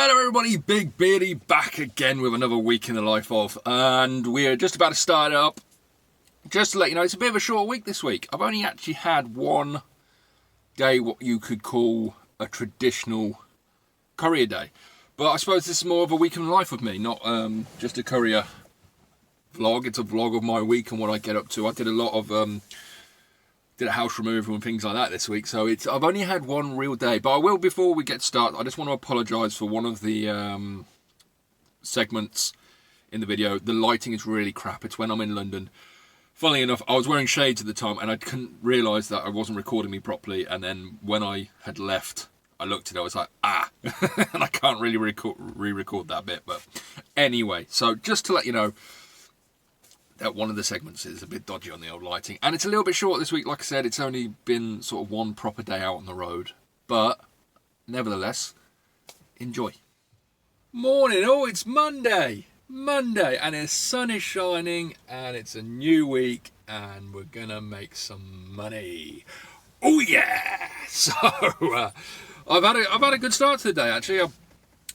Hello everybody, Big Beardy back again with another week in the life of, and we're just about to start it up. Just to let you know, it's a bit of a short week this week. I've only actually had one day what you could call a traditional courier day. But I suppose this is more of a week in the life of me, not just a courier vlog. It's a vlog of my week and what I get up to. I did a lot of did a house removal and things like that this week, so I've only had one real day. But I will, before we get started, I just want to apologise for one of the segments in the video. The lighting is really crap. It's when I'm in London. Funnily enough, I was wearing shades at the time and I couldn't realise that I wasn't recording me properly, and then when I had left, I looked at it, I was like, and I can't really re-record that bit. But anyway, so just to let you know that one of the segments is a bit dodgy on the old lighting, and it's a little bit short this week. Like I said, it's only been sort of one proper day out on the road, but nevertheless, enjoy. Morning, it's Monday, and the sun is shining, and it's a new week, and we're gonna make some money. Oh yeah! So I've had a good start to the day actually.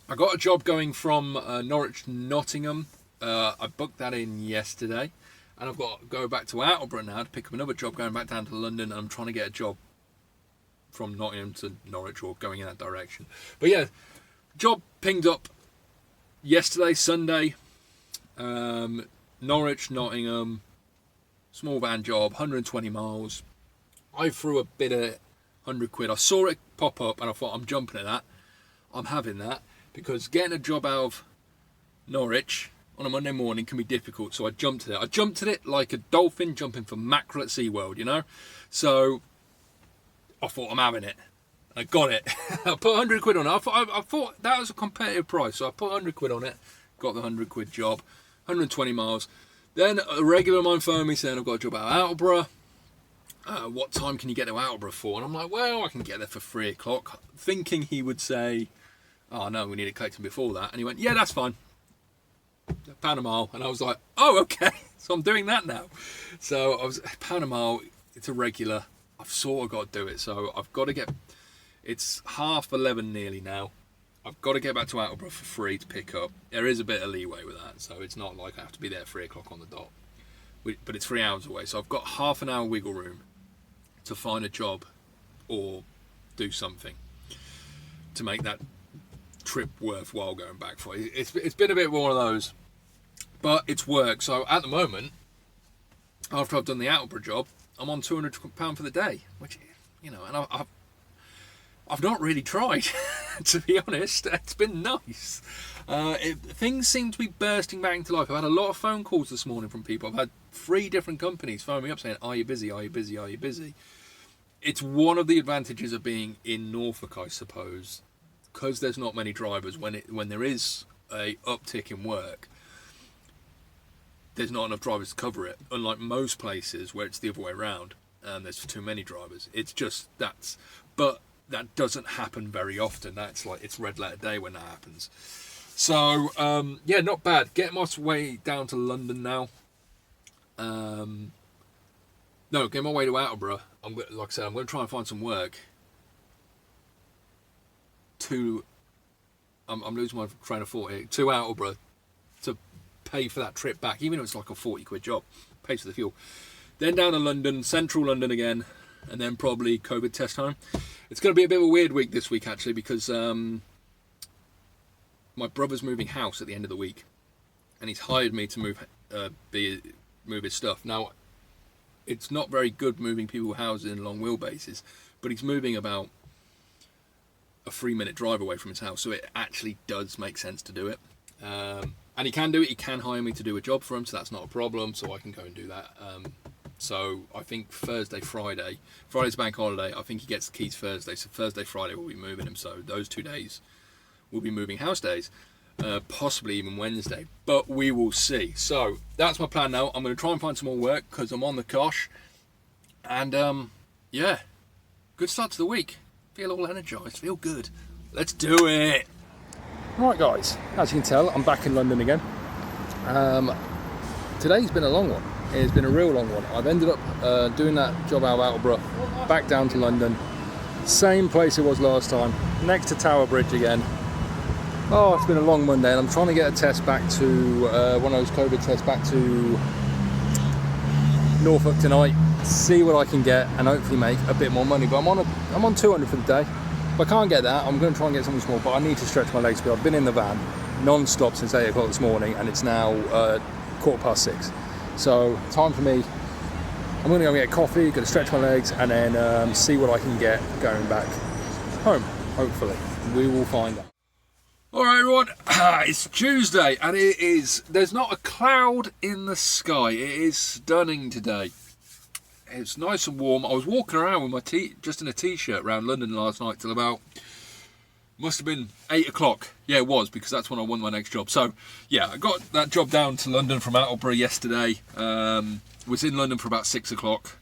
I got a job going from Norwich to Nottingham. I booked that in yesterday, and I've got to go back to Attleborough now to pick up another job going back down to London. I'm trying to get a job from Nottingham to Norwich, or going in that direction. But yeah, job pinged up yesterday, Sunday. Norwich, Nottingham, small van job, 120 miles. I threw a bid at 100 quid. I saw it pop up and I thought, I'm jumping at that. I'm having that, because getting a job out of Norwich on a Monday morning can be difficult, so I jumped at it. I jumped at it like a dolphin jumping for mackerel at SeaWorld, you know? So I thought, I'm having it. I got it. I put 100 quid on it. I thought that was a competitive price, so I put 100 quid on it, got the 100 quid job, 120 miles. Then a regular man phoned me saying, I've got a job out of Attleborough. What time can you get to Attleborough for? And I'm like, well, I can get there for 3 o'clock, thinking he would say, oh no, we need it collected before that. And he went, yeah, that's fine. £1 a mile. And I was like, oh, okay. So I'm doing that now. So I was £1 a mile. It's a regular. I've sort of got to do it. So I've got to get, it's 10:30 nearly now. I've got to get back to Attleborough for free to pick up. There is a bit of leeway with that. So it's not like I have to be there at 3 o'clock on the dot. But it's 3 hours away. So I've got half an hour wiggle room to find a job or do something to make that trip worthwhile going back for. It's been a bit one of those, but it's work. So at the moment, after I've done the Attleborough job, I'm on £200 for the day, which, you know, and I've not really tried to be honest. It's been nice. Things seem to be bursting back into life. I've had a lot of phone calls this morning from people. I've had 3 different companies phone me up saying, are you busy, are you busy, are you busy? It's one of the advantages of being in Norfolk, I suppose, because there's not many drivers. When there is a uptick in work, there's not enough drivers to cover it, unlike most places where it's the other way around and there's too many drivers. It's just but that doesn't happen very often. That's like, it's red letter day when that happens. So yeah, not bad. Getting my way down to London now. No, getting my way to Attleborough. Like I said, I'm going to try and find some work. I'm losing my train of thought here. To Attleborough to pay for that trip back, even if it's like a 40 quid job, pays for the fuel. Then down to London, central London again, and then probably COVID test home. It's going to be a bit of a weird week this week actually, because my brother's moving house at the end of the week, and he's hired me to move his stuff. Now, it's not very good moving people's houses in long wheelbases, but he's moving about a 3-minute drive away from his house, so it actually does make sense to do it. And he can do it. He can hire me to do a job for him, so that's not a problem. So I can go and do that. So I think Friday's bank holiday. I think he gets the keys Thursday. So Thursday, Friday we'll be moving him. So those 2 days will be moving house days. Possibly even Wednesday, but we will see. So that's my plan now. I'm going to try and find some more work because I'm on the cosh. And yeah, good start to the week. Feel all energized, feel good. Let's do it. Right guys, as you can tell, I'm back in London again. Today's been a long one. It's been a real long one. I've ended up doing that job out of Attleborough, back down to London. Same place it was last time, next to Tower Bridge again. Oh, it's been a long Monday, and I'm trying to get a test back to one of those COVID tests back to Norfolk tonight. See what I can get, and hopefully make a bit more money. But I'm on 200 for the day. If I can't get that, I'm going to try and get something small. But I need to stretch my legs. Because I've been in the van non-stop since 8 o'clock this morning, and it's now 6:15. So time for me. I'm going to go get coffee, going to stretch my legs, and then see what I can get going back home. Hopefully, we will find out. Alright everyone, it's Tuesday and there's not a cloud in the sky. It is stunning today. It's nice and warm. I was walking around with just in a t-shirt around London last night till about, must have been 8 o'clock. Yeah, it was, because that's when I won my next job. So yeah, I got that job down to London from Attleborough yesterday. Was in London for about 6 o'clock.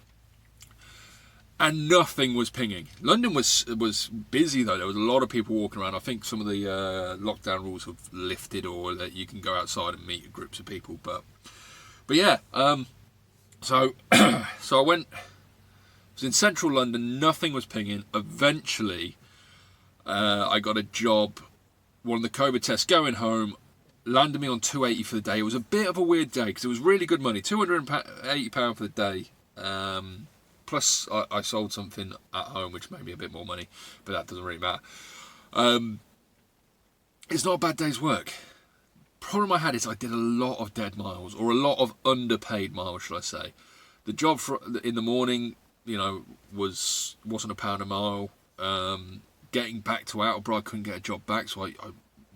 And nothing was pinging. London was busy though. There was a lot of people walking around. I think some of the lockdown rules have lifted, or that you can go outside and meet groups of people. But yeah. So I went. Was in central London. Nothing was pinging. Eventually, I got a job. One of the COVID tests. Going home, landed me on 280 for the day. It was a bit of a weird day because it was really good money. £280 for the day. Plus, I sold something at home, which made me a bit more money, but that doesn't really matter. It's not a bad day's work. Problem I had is I did a lot of dead miles, or a lot of underpaid miles, should I say. The job in the morning, wasn't £1 a mile. Getting back to Attleborough, I couldn't get a job back, so I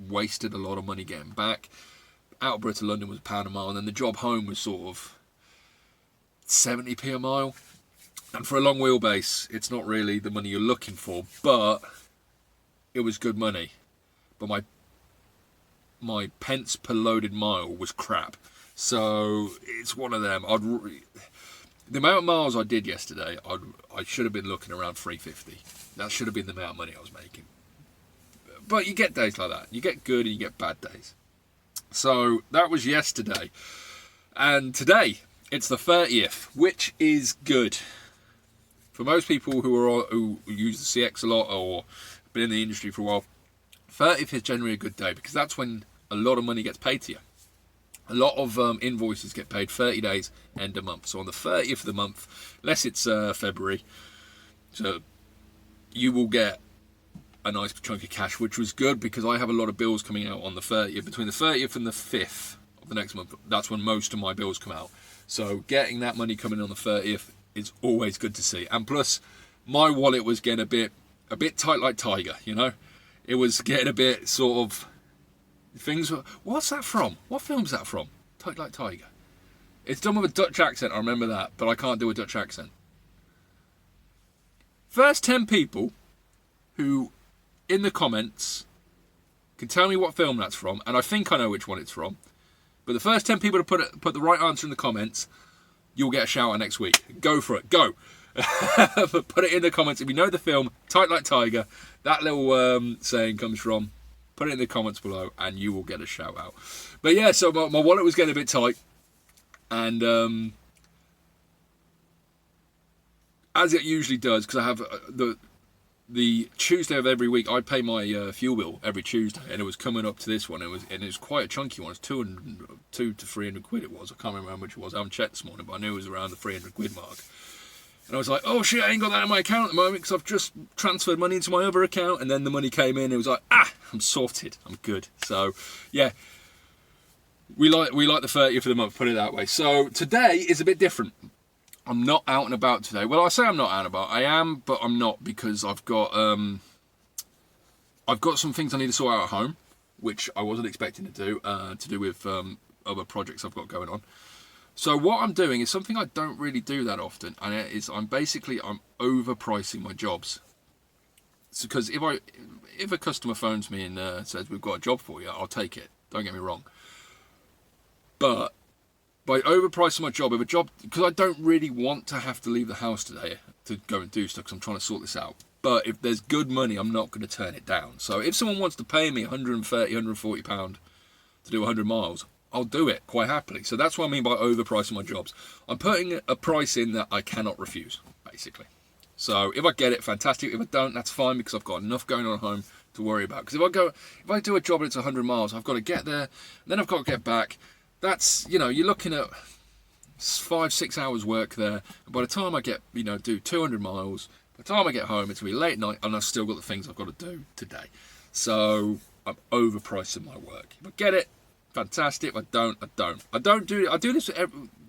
wasted a lot of money getting back. Attleborough to London was £1 a mile, and then the job home was sort of 70p a mile. And for a long wheelbase, it's not really the money you're looking for, but it was good money. But my pence per loaded mile was crap. So it's one of them. The amount of miles I did yesterday, I should have been looking around 350. That should have been the amount of money I was making. But you get days like that. You get good and you get bad days. So that was yesterday. And today, it's the 30th, which is good. For most people who use the CX a lot or been in the industry for a while, 30th is generally a good day because that's when a lot of money gets paid to you. A lot of invoices get paid 30 days, end of month. So on the 30th of the month, unless it's February, so you will get a nice chunk of cash, which was good because I have a lot of bills coming out on the 30th. Between the 30th and the 5th of the next month, that's when most of my bills come out. So getting that money coming on the 30th is always good to see. And plus, my wallet was getting a bit tight like Tiger, It was getting a bit sort of things. What's that from? What film's that from? Tight like Tiger. It's done with a Dutch accent, I remember that, but I can't do a Dutch accent. First 10 people who, in the comments, can tell me what film that's from, and I think I know which one it's from, but the first 10 people to put the right answer in the comments, you'll get a shout out next week. Go for it. Go. But put it in the comments. If you know the film, Tight Like Tiger, that little saying comes from, put it in the comments below and you will get a shout out. But yeah, so my wallet was getting a bit tight. And as it usually does, because I have the Tuesday of every week, I pay my fuel bill every Tuesday, and it was coming up to this one. It was quite a chunky one. It's 200 to 300 quid. It was. I can't remember how much it was. I haven't checked this morning, but I knew it was around the 300 quid mark. And I was like, oh shit, I ain't got that in my account at the moment because I've just transferred money into my other account. And then the money came in. It was like, I'm sorted. I'm good. So yeah, we like the 30th of the month. Put it that way. So today is a bit different. I'm not out and about today. Well, I say I'm not out and about. I am, but I'm not because I've got some things I need to sort out at home, which I wasn't expecting to do with other projects I've got going on. So what I'm doing is something I don't really do that often, and it is I'm overpricing my jobs. Because if a customer phones me and says we've got a job for you, I'll take it. Don't get me wrong. But by overpricing my job, because I don't really want to have to leave the house today to go and do stuff, because I'm trying to sort this out. But if there's good money, I'm not going to turn it down. So if someone wants to pay me £130, £140 to do 100 miles, I'll do it quite happily. So that's what I mean by overpricing my jobs. I'm putting a price in that I cannot refuse, basically. So if I get it, fantastic. If I don't, that's fine, because I've got enough going on at home to worry about. Because if I do a job and it's 100 miles, I've got to get there, then I've got to get back. That's, you're looking at 5-6 hours work there. And by the time I get, do 200 miles, by the time I get home, it's going to be late night, and I've still got the things I've got to do today. So I'm overpricing my work. If I get it, fantastic. If I don't, I don't. I do this.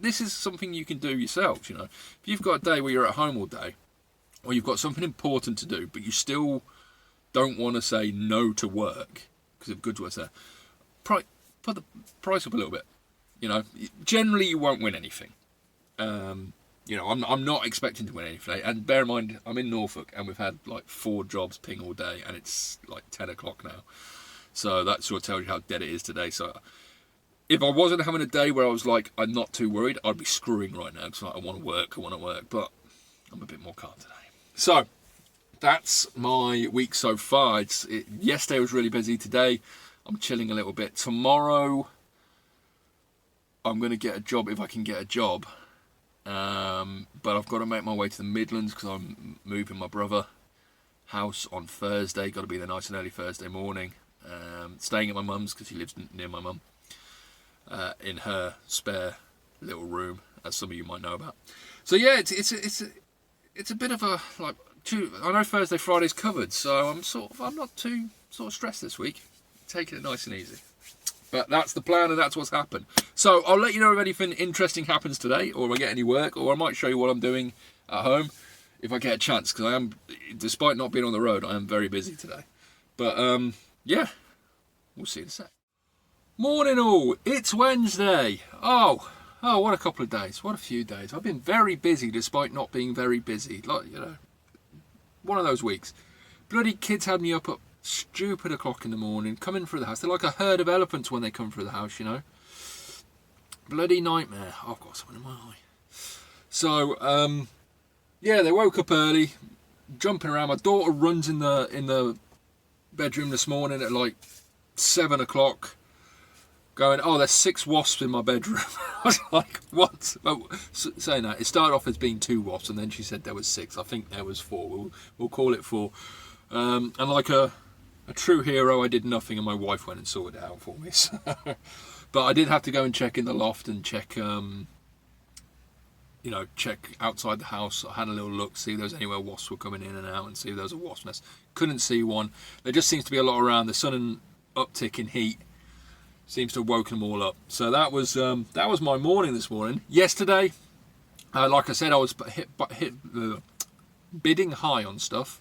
This is something you can do yourselves. If you've got a day where you're at home all day, or you've got something important to do, but you still don't want to say no to work because of goods worth there, put the price up a little bit. Generally you won't win anything. I'm not expecting to win anything. And bear in mind, I'm in Norfolk, and we've had like 4 jobs ping all day, and it's like 10 o'clock now. So that sort of tells you how dead it is today. So if I wasn't having a day where I was like, I'm not too worried, I'd be screwing right now because I want to work. But I'm a bit more calm today. So that's my week so far. Yesterday was really busy. Today I'm chilling a little bit. Tomorrow I'm going to get a job if I can get a job. But I've got to make my way to the Midlands because I'm moving my brother house on Thursday. Got to be there nice and early Thursday morning. Staying at my mum's because she lives near my mum, in her spare little room, as some of you might know about. So yeah, it's a bit of a like. I know Thursday, Friday's covered, so I'm not too sort of stressed this week. Taking it nice and easy. But that's the plan, and that's what's happened. So I'll let you know if anything interesting happens today, or if I get any work, or I might show you what I'm doing at home if I get a chance, because I am, despite not being on the road, I am very busy today. But yeah, we'll see in a sec. Morning all, it's Wednesday. Oh, what a couple of days, what a few days. I've been very busy despite not being very busy. Like, one of those weeks. Bloody kids had me up at stupid o'clock in the morning, coming through the house. They're like a herd of elephants when they come through the house, Bloody nightmare. Oh, I've got something in my eye. So, yeah, they woke up early, jumping around. My daughter runs in the bedroom this morning at like 7 o'clock, going, oh, there's 6 wasps in my bedroom. I was like, what? Well, saying that, it started off as being 2 wasps, and then she said there was 6. I think there was 4. We'll call it 4. And like a true hero, I did nothing, and my wife went and sorted it out for me. So, but I did have to go and check in the loft and check, check outside the house. I had a little look, see if there was anywhere wasps were coming in and out, and see if there was a wasp nest. Couldn't see one. There just seems to be a lot around. The sudden uptick in heat seems to have woken them all up. So that was my morning this morning. Yesterday, like I said, I was bidding high on stuff.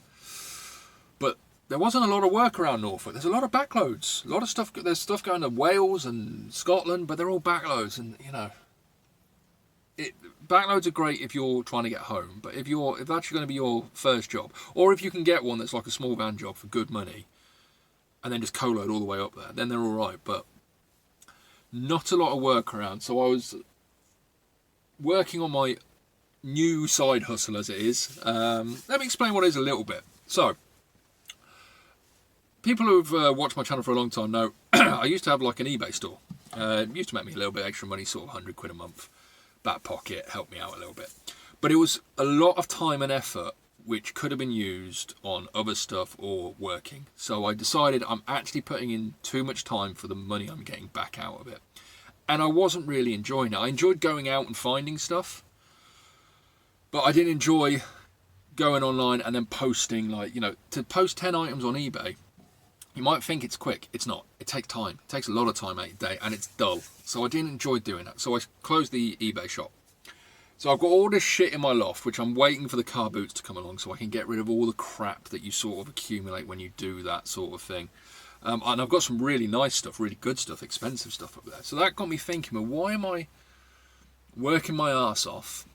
But there wasn't a lot of work around Norfolk. There's a lot of backloads. A lot of stuff. There's stuff going to Wales and Scotland, but they're all backloads. And backloads are great if you're trying to get home. But if that's going to be your first job, or if you can get one that's like a small van job for good money, and then just co-load all the way up there, then they're all right. But not a lot of work around. So I was working on my new side hustle, as it is. Let me explain what it is a little bit. So, people who've watched my channel for a long time know I used to have like an eBay store. It used to make me a little bit extra money, sort of £100 a month, back pocket, helped me out a little bit. But it was a lot of time and effort which could have been used on other stuff or working. So I decided I'm actually putting in too much time for the money I'm getting back out of it. And I wasn't really enjoying it. I enjoyed going out and finding stuff, but I didn't enjoy going online and then posting, to post 10 items on eBay. You might think it's quick. It's not. It takes time. It takes a lot of time out of the day, and it's dull. So I didn't enjoy doing that. So I closed the eBay shop. So I've got all this shit in my loft, which I'm waiting for the car boots to come along so I can get rid of all the crap that you sort of accumulate when you do that sort of thing. And I've got some really nice stuff, really good stuff, expensive stuff up there. So that got me thinking, well, why am I working my arse off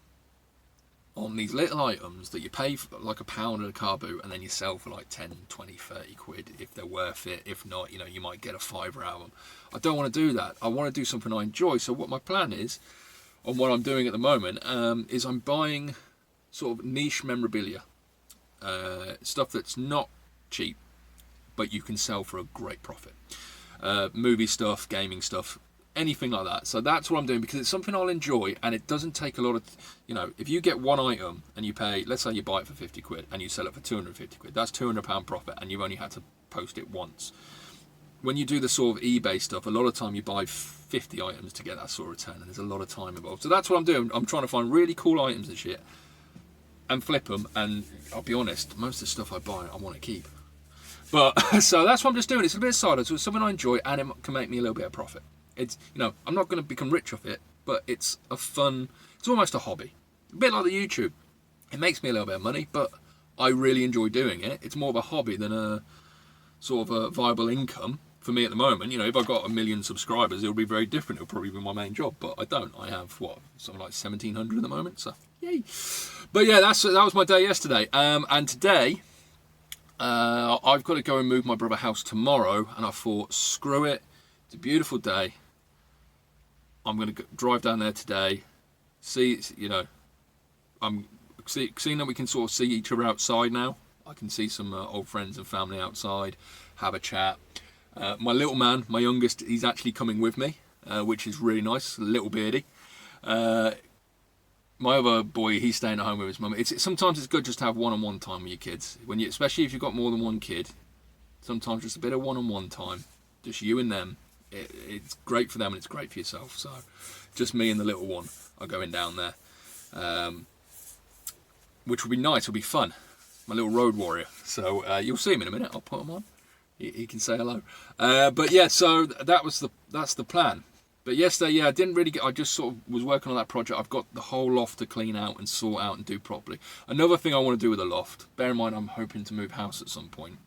on these little items that you pay for like £1 at a car boot, and then you sell for like 10, 20, 30 quid if they're worth it. If not, you might get a £5 out of them. I don't want to do that. I want to do something I enjoy. So what my plan is, on what I'm doing at the moment, is I'm buying sort of niche memorabilia. Stuff that's not cheap, but you can sell for a great profit. Movie stuff, gaming stuff, anything like that. So that's what I'm doing, because it's something I'll enjoy, and it doesn't take a lot of, if you get one item and you pay, let's say you buy it for 50 quid and you sell it for 250 quid, that's £200 profit, and you've only had to post it once. When you do the sort of eBay stuff, a lot of time you buy 50 items to get that sort of return, and there's a lot of time involved. So that's what I'm doing. I'm trying to find really cool items and shit and flip them, and I'll be honest, most of the stuff I buy I want to keep. But so that's what I'm just doing. It's a bit of side hustle. It's something I enjoy, and it can make me a little bit of profit. It's, I'm not going to become rich off it, but it's it's almost a hobby. A bit like the YouTube. It makes me a little bit of money, but I really enjoy doing it. It's more of a hobby than a sort of a viable income for me at the moment. If I got 1 million subscribers, it would be very different. It would probably be my main job, but I don't. I have, something like 1,700 at the moment, so yay. But yeah, that was my day yesterday. And today, I've got to go and move my brother's house tomorrow, and I thought, screw it. It's a beautiful day. I'm going to drive down there today. I'm seeing that we can sort of see each other outside now. I can see some old friends and family outside, have a chat. My little man, my youngest, he's actually coming with me, which is really nice. Little Beardy. My other boy, he's staying at home with his mum. Sometimes it's good just to have one-on-one time with your kids. Especially if you've got more than one kid. Sometimes just a bit of one-on-one time, just you and them. It's great for them, and it's great for yourself. So just me and the little one are going down there, which will be nice. It'll be fun. My little road warrior. So you'll see him in a minute. I'll put him on. He can say hello. But yeah, so that's the plan. But yesterday, I didn't really I just sort of was working on that project. I've got the whole loft to clean out and sort out and do properly. Another thing I want to do with the loft, bear in mind I'm hoping to move house at some point,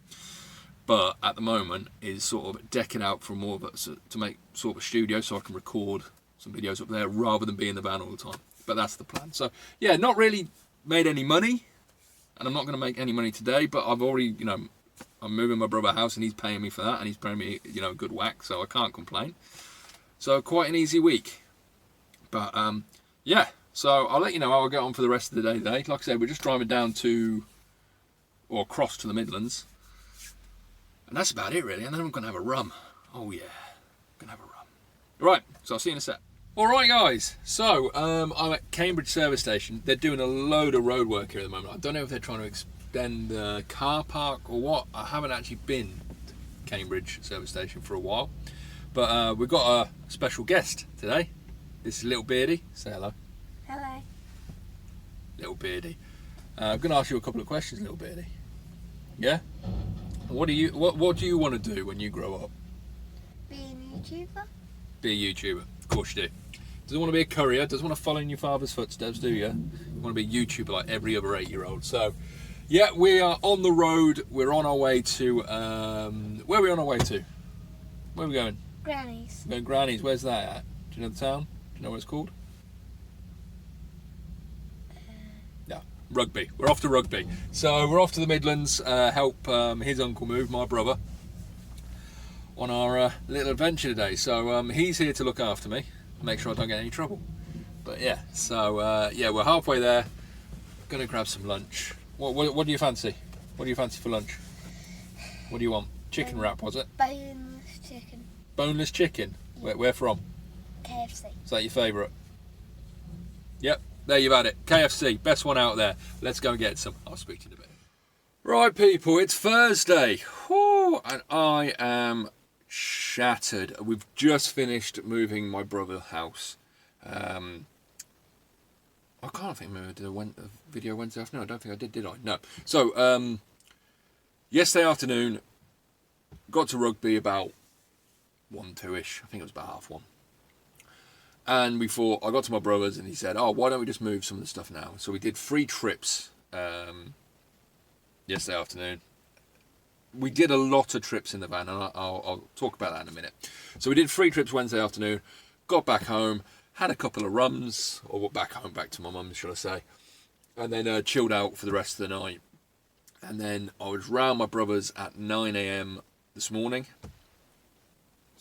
but at the moment is sort of deck it out for more of to make sort of a studio, so I can record some videos up there rather than be in the van all the time. But that's the plan. So yeah, not really made any money, and I'm not going to make any money today, but I've already, I'm moving my brother's house, and he's paying me for that, and he's paying me, a good whack, so I can't complain. So quite an easy week. But yeah, so I'll let you know how I get on for the rest of the day today. Like I said, we're just driving down across to the Midlands. And that's about it really, and then I'm going to have a rum. Oh yeah, I'm going to have a rum. Right, so I'll see you in a sec. Alright guys, so I'm at Cambridge service station. They're doing a load of road work here at the moment. I don't know if they're trying to extend the car park or what. I haven't actually been to Cambridge service station for a while. But we've got a special guest today. This is Little Beardy. Say hello. Hello. Little Beardy. I'm going to ask you a couple of questions, Little Beardy. Yeah? What do you want to do when you grow up? Be a YouTuber. Be a YouTuber. Of course you do. Doesn't want to be a courier. Doesn't want to follow in your father's footsteps, do you? You want to be a YouTuber like every other 8-year-old. So, yeah, we are on the road. We're on our way to... where are we on our way to? Where are we going? Granny's. We're going Granny's. Where's that at? Do you know the town? Do you know what it's called? No. Rugby. We're off to Rugby. So we're off to the Midlands, help his uncle move, my brother, on our little adventure today. So he's here to look after me, make sure I don't get any trouble. But yeah, so yeah, we're halfway there. Gonna grab some lunch. What do you fancy? What do you fancy for lunch? What do you want? Chicken wrap, was it? Boneless chicken. Boneless chicken? Where from? KFC. Is that your favourite? Yep, there you've had it. KFC, best one out there. Let's go and get some. I'll speak to you in a bit. Right, people, it's Thursday. Whew, and I am shattered. We've just finished moving my brother's house. I can't think I did a video Wednesday afternoon. I don't think I did I? No. So, yesterday afternoon, got to Rugby about 1-2ish. I think it was about 1:30. And we thought, I got to my brother's and he said, oh, why don't we just move some of the stuff now? So we did 3 trips yesterday afternoon. We did a lot of trips in the van, and I'll talk about that in a minute. So we did 3 trips Wednesday afternoon, got back home, had a couple of rums, or back to my mum's, should I say, and then chilled out for the rest of the night. And then I was round my brother's at 9 a.m. this morning.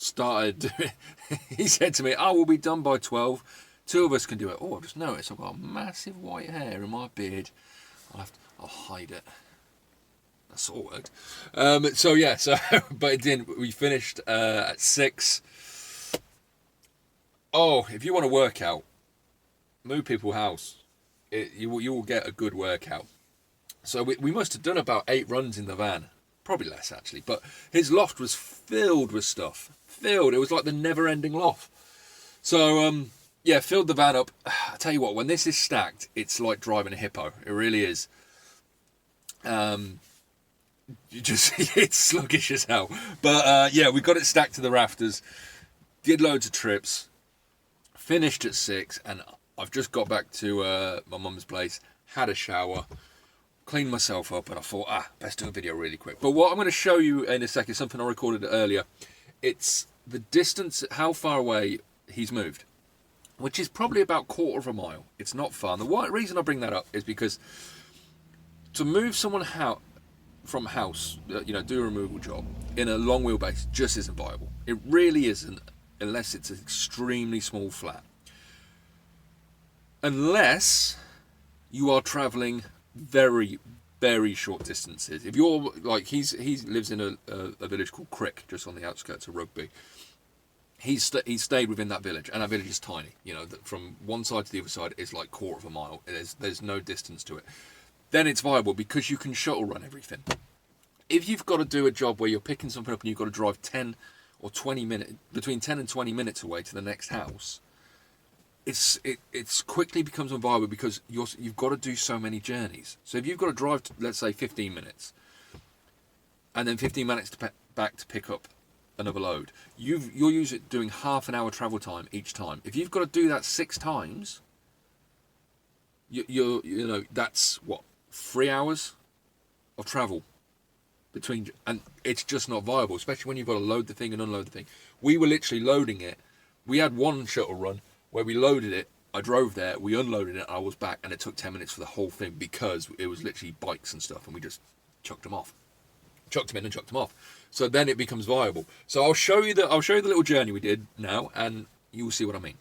Started doing, he said to me, oh, we'll be done by 12. 2 of us can do it. Oh, I've just noticed I've got massive white hair in my beard. I'll hide it. That sort of worked. So yeah, but it didn't. We finished at 6. Oh, if you want to work out, move people's house. You will get a good workout. So we must have done about 8 runs in the van. Probably less, actually. But his loft was filled with stuff. Filled. It was like the never-ending loft. So, yeah, filled the van up. I tell you what, when this is stacked, it's like driving a hippo. It really is. It's sluggish as hell. But, yeah, we got it stacked to the rafters. Did loads of trips. Finished at 6. And I've just got back to my mum's place. Had a shower. Cleaned myself up, and I thought, best do a video really quick. But what I'm going to show you in a second is something I recorded earlier. It's the distance, how far away he's moved, which is probably about 1/4 mile. It's not far. And the reason I bring that up is because to move someone from house, do a removal job in a long wheelbase just isn't viable. It really isn't, unless it's an extremely small flat. Unless you are travelling very, very short distances. If you're like he lives in a village called Crick, just on the outskirts of Rugby. He's stayed within that village, and that village is tiny. From one side to the other side is like 1/4 mile. There's no distance to it. Then it's viable because you can shuttle run everything. If you've got to do a job where you're picking something up and you've got to drive 10 or 20 minutes, between 10 and 20 minutes away to the next house, it's quickly becomes unviable because you've got to do so many journeys. So if you've got to drive, let's say 15 minutes, and then 15 minutes back to pick up another load, you'll use it doing half an hour travel time each time. If you've got to do that 6 times, that's what, 3 hours of travel between, and it's just not viable, especially when you've got to load the thing and unload the thing. We were literally loading it. We had one shuttle run where we loaded it, I drove there, we unloaded it, I was back, and it took 10 minutes for the whole thing because it was literally bikes and stuff, and we just chucked them off. Chucked them in and chucked them off. So then it becomes viable. So I'll show you the little journey we did now, and you will see what I mean.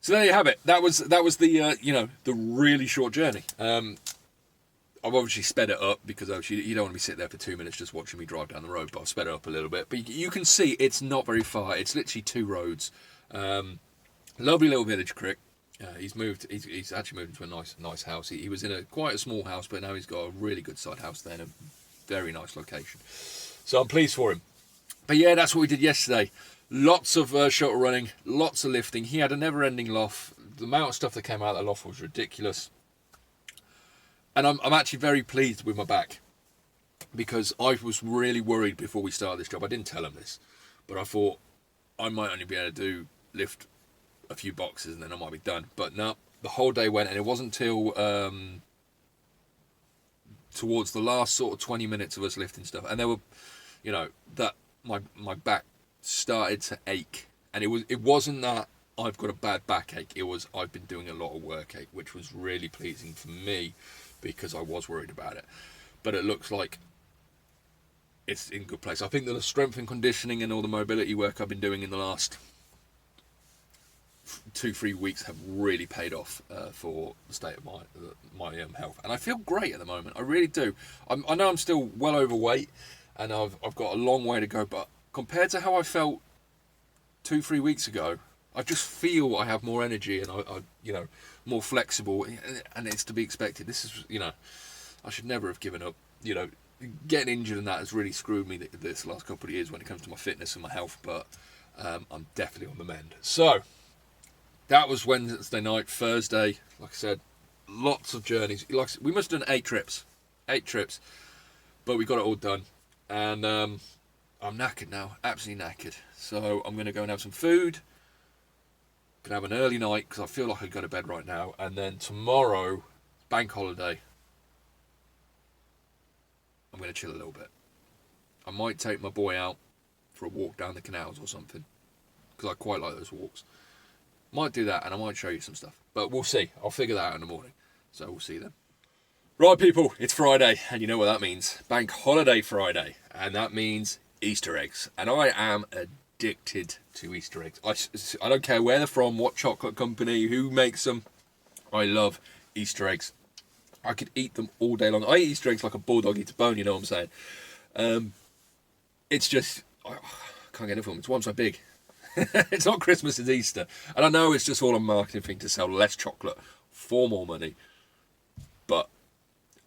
So there you have it. That was the the really short journey. I've obviously sped it up because you don't want to be sitting there for 2 minutes just watching me drive down the road. But I've sped it up a little bit. But you can see it's not very far. It's literally 2 roads. Lovely little village, Crick. He's actually moved into a nice house. He was in quite a small house, but now he's got a really good side house there in a very nice location. So I'm pleased for him. But yeah, that's what we did yesterday. Lots of shuttle running, lots of lifting. He had a never-ending loft. The amount of stuff that came out of that loft was ridiculous. And I'm actually very pleased with my back because I was really worried before we started this job. I didn't tell him this, but I thought I might only be able to lift a few boxes and then I might be done. But no, the whole day went, and it wasn't till towards the last sort of 20 minutes of us lifting stuff, and there were, that my back started to ache, and it wasn't that I've got a bad backache. It was I've been doing a lot of work ache, which was really pleasing for me because I was worried about it. But it looks like it's in good place. I think that the strength and conditioning and all the mobility work I've been doing in the last 2-3 weeks have really paid off for the state of my health, and I feel great at the moment. I really do. I know I'm still well overweight, and I've got a long way to go, but compared to how I felt 2-3 weeks ago, I just feel I have more energy and I more flexible, and it's to be expected. This is, I should never have given up. Getting injured and that has really screwed me this last couple of years when it comes to my fitness and my health, but I'm definitely on the mend. So that was Wednesday night. Thursday, like I said, lots of journeys. We must have done 8 trips, but we got it all done, and I'm knackered now, absolutely knackered. So I'm going to go and have some food. Gonna have an early night because I feel like I go to bed right now. And then tomorrow, bank holiday, I'm going to chill a little bit. I might take my boy out for a walk down the canals or something, because I quite like those walks. Might do that, and I might show you some stuff. But we'll see. I'll figure that out in the morning. So we'll see then. Right, people, it's Friday, and you know what that means. Bank holiday Friday, and that means Easter eggs. And I am addicted to Easter eggs. I don't care where they're from, what chocolate company, who makes them. I love Easter eggs. I could eat them all day long. I eat Easter eggs like a bulldog eats a bone, you know what I'm saying? It's just, I can't get enough of them. It's why I'm so big. It's not Christmas, it's Easter. And I know it's just all a marketing thing to sell less chocolate for more money. But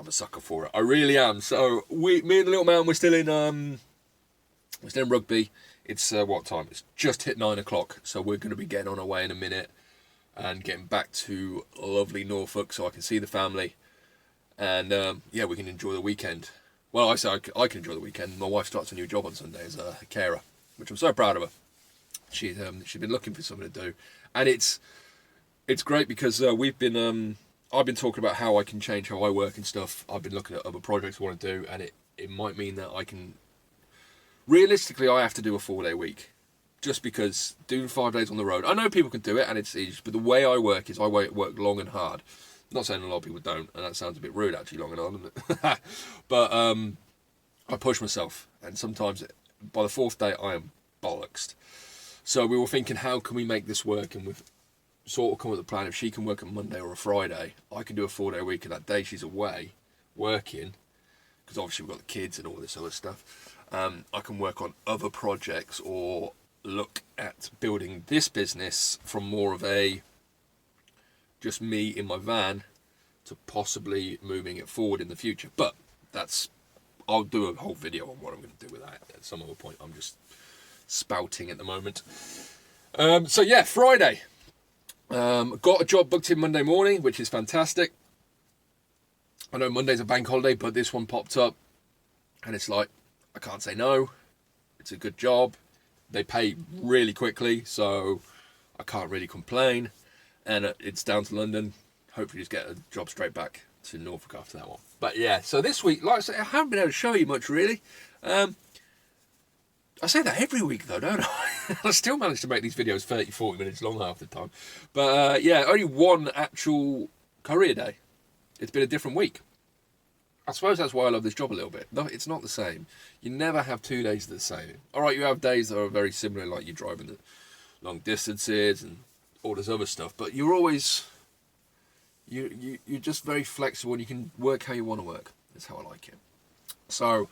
I'm a sucker for it. I really am. So me and the little man, we're still in rugby. It's what time? It's just hit 9 o'clock. So we're going to be getting on our way in a minute and getting back to lovely Norfolk so I can see the family. And yeah, we can enjoy the weekend. Well, I say I can enjoy the weekend. My wife starts a new job on Sunday as a carer, which I'm so proud of her. She's been looking for something to do, and it's great because I've been talking about how I can change how I work and stuff. I've been looking at other projects I want to do, and it might mean that I can. Realistically, I have to do a 4-day week, just because doing 5 days on the road. I know people can do it, and it's easy, but the way I work is I work long and hard. Not saying a lot of people don't, and that sounds a bit rude actually, long and hard, doesn't it? But I push myself, and sometimes by the 4th day I am bollocksed. So we were thinking, how can we make this work? And we've sort of come up with a plan. If she can work on Monday or a Friday, I can do a 4-day week, and that day she's away working, because obviously we've got the kids and all this other stuff. I can work on other projects or look at building this business from more of a just me in my van to possibly moving it forward in the future. But I'll do a whole video on what I'm going to do with that at some other point. I'm just spouting at the moment. So yeah, Friday. Got a job booked in Monday morning, which is fantastic. I know Monday's a bank holiday, but this one popped up, and it's like, I can't say no. It's a good job. They pay really quickly, so I can't really complain. And it's down to London. Hopefully just get a job straight back to Norfolk after that one. But yeah, so this week, like I say, I haven't been able to show you much really. I say that every week though, don't I? I still manage to make these videos 30, 40 minutes long half the time. But yeah, only one actual Courier day. It's been a different week. I suppose that's why I love this job a little bit. No, it's not the same. You never have 2 days the same. All right, you have days that are very similar, like you're driving the long distances and all this other stuff, but you're always you're just very flexible, and you can work how you want to work. That's how I like it. So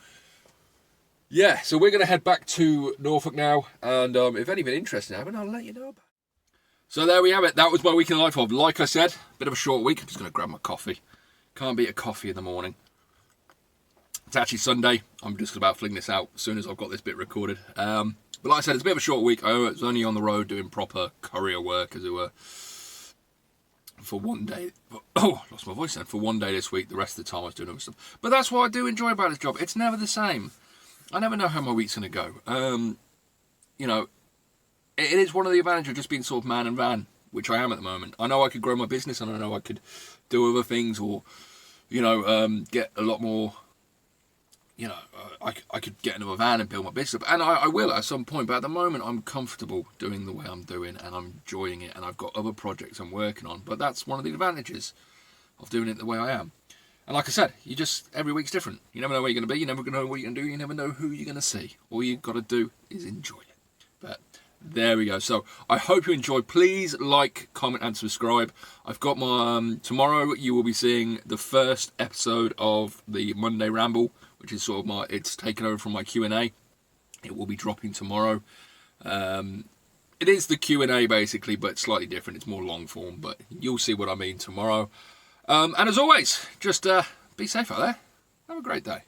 yeah, so we're going to head back to Norfolk now, and if anything interesting happens, I'll let you know about it. So there we have it. That was my week in the life of, like I said, a bit of a short week. I'm just going to grab my coffee. Can't beat a coffee in the morning. It's actually Sunday. I'm just about fling this out as soon as I've got this bit recorded. But like I said, it's a bit of a short week. I was only on the road doing proper courier work, as it were, for one day. Oh, lost my voice then. For one day this week. The rest of the time I was doing other stuff. But that's what I do enjoy about this job. It's never the same. I never know how my week's going to go. You know, it is one of the advantages of just being sort of man and van, which I am at the moment. I know I could grow my business, and I know I could do other things, or, you know, get a lot more. You know, I could get another van and build my business up, and I will at some point, but at the moment I'm comfortable doing the way I'm doing, and I'm enjoying it, and I've got other projects I'm working on, but that's one of the advantages of doing it the way I am. And like I said, every week's different. You never know where you're going to be, you never know what you're going to do, you never know who you're going to see. All you've got to do is enjoy it. But there we go. So I hope you enjoyed. Please like, comment and subscribe. I've got my tomorrow you will be seeing the first episode of the Monday Ramble, which is sort of it's taken over from my Q&A. It will be dropping tomorrow. It is the Q&A basically, but slightly different. It's more long form, but you'll see what I mean tomorrow. And as always, just be safe out there. Have a great day.